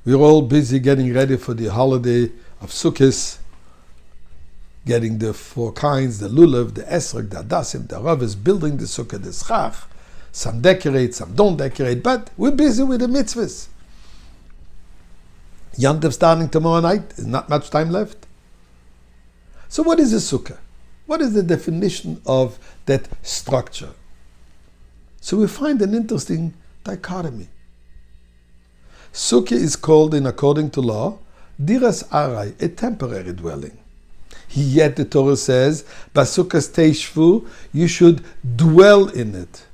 We're all busy getting ready for the holiday of Sukkot, getting the 4 kinds, the lulav, the esrog, the adasim, the ravis, building the sukkah, the schach. Some decorate, some don't decorate, but we're busy with the mitzvahs. Yom Tov starting tomorrow night, there's not much time left. So what is a sukkah? What is the definition of that structure? So we find an interesting dichotomy. Sukkah is called, according to law, diras arai, a temporary dwelling. Yet the Torah says, Basukkah teishvu, you should dwell in it.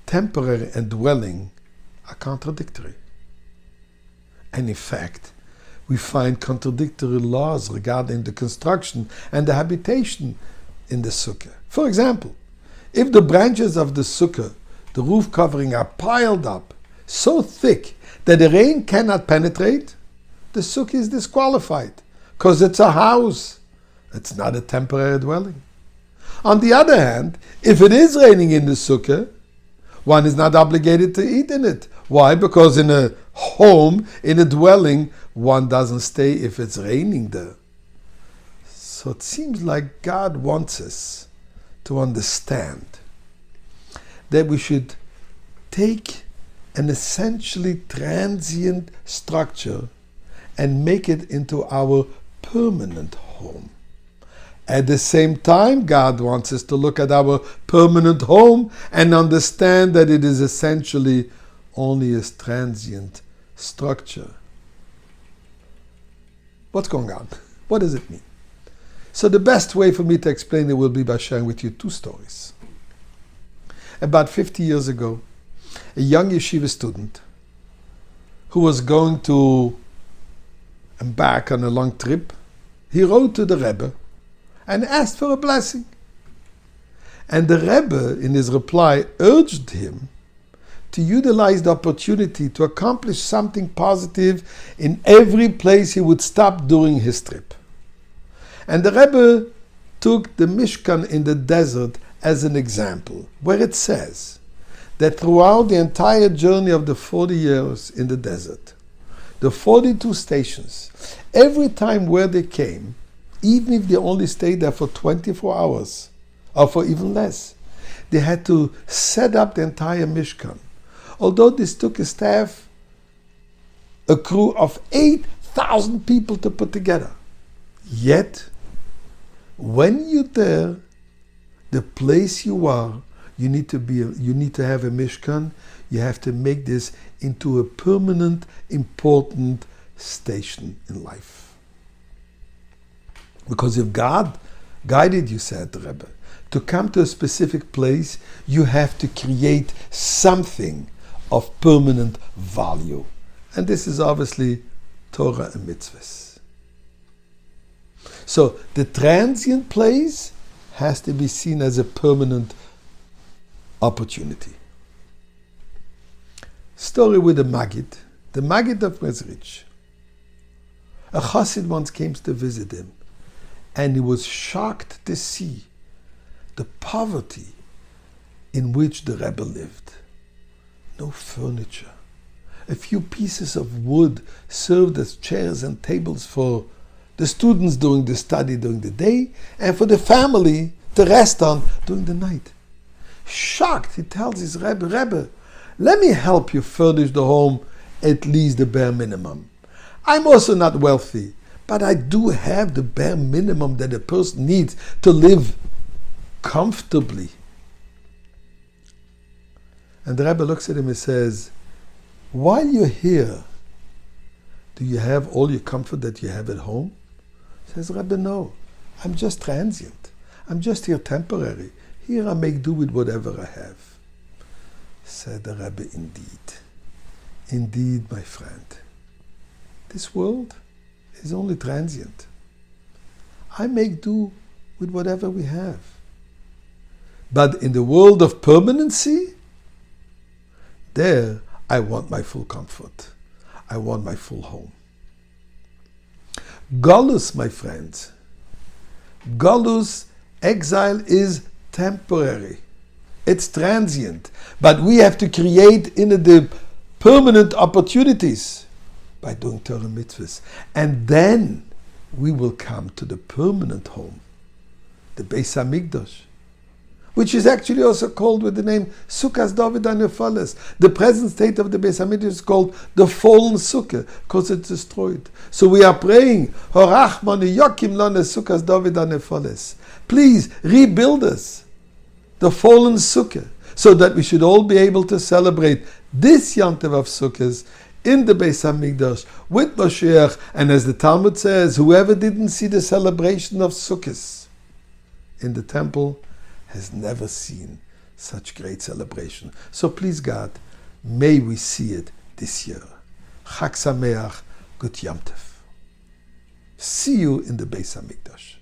Temporary and dwelling are contradictory. And in fact, we find contradictory laws regarding the construction and the habitation in the sukkah. For example, if the branches of the sukkah, the roof covering, are piled up so thick that the rain cannot penetrate, the sukkah is disqualified because it's a house. It's not a temporary dwelling. On the other hand, if it is raining in the sukkah, one is not obligated to eat in it. Why? Because in a home, in a dwelling, one doesn't stay if it's raining there. So it seems like God wants us to understand that we should take an essentially transient structure and make it into our permanent home. At the same time, God wants us to look at our permanent home and understand that it is essentially only a transient structure. What's going on? What does it mean? So the best way for me to explain it will be by sharing with you 2 stories. About 50 years ago, a young yeshiva student who was going to embark on a long trip, he wrote to the Rebbe and asked for a blessing. And the Rebbe, in his reply, urged him to utilize the opportunity to accomplish something positive in every place he would stop during his trip. And the Rebbe took the Mishkan in the desert as an example, where it says that throughout the entire journey of the 40 years in the desert, the 42 stations, every time where they came, even if they only stayed there for 24 hours, or for even less, they had to set up the entire Mishkan. Although this took a staff, a crew of 8,000 people to put together. Yet, when you're there, the place you are, you need to have a Mishkan. You have to make this into a permanent, important station in life. Because if God guided you, said the Rebbe, to come to a specific place, you have to create something of permanent value. And this is obviously Torah and mitzvahs. So the transient place has to be seen as a permanent opportunity. Story with the Maggid of Mezrich. A Chassid once came to visit him, and he was shocked to see the poverty in which the Rebbe lived. No furniture. A few pieces of wood served as chairs and tables for the students doing the study during the day, and for the family to rest on during the night. Shocked, he tells his Rebbe, let me help you furnish the home at least the bare minimum. I'm also not wealthy, but I do have the bare minimum that a person needs to live comfortably. And the Rebbe looks at him and says, while you're here, do you have all your comfort that you have at home? He says, Rebbe, no, I'm just transient. I'm just here temporary. Here I make do with whatever I have. Said the Rebbe, indeed, my friend, this world is only transient. I make do with whatever we have. But in the world of permanency, there I want my full comfort. I want my full home. Galus, my friends. Galus, exile, is temporary. It's transient. But we have to create in the permanent opportunities by doing Torah mitzvahs. And then we will come to the permanent home, the Beis HaMikdash, which is actually also called with the name Sukkah David HaNefalis. The present state of the Beis HaMikdash is called the fallen Sukkah, because it's destroyed. So we are praying, Horachmanu Yokim Lana Sukkah David HaNefalis. Please rebuild us, the fallen Sukkah, so that we should all be able to celebrate this Yantav of Sukkahs in the Beis HaMikdash with Mashiach. And as the Talmud says, whoever didn't see the celebration of Sukkahs in the temple has never seen such great celebration. So please God, may we see it this year. Chag Sameach, Good Yom Tov. See you in the Beis HaMikdash.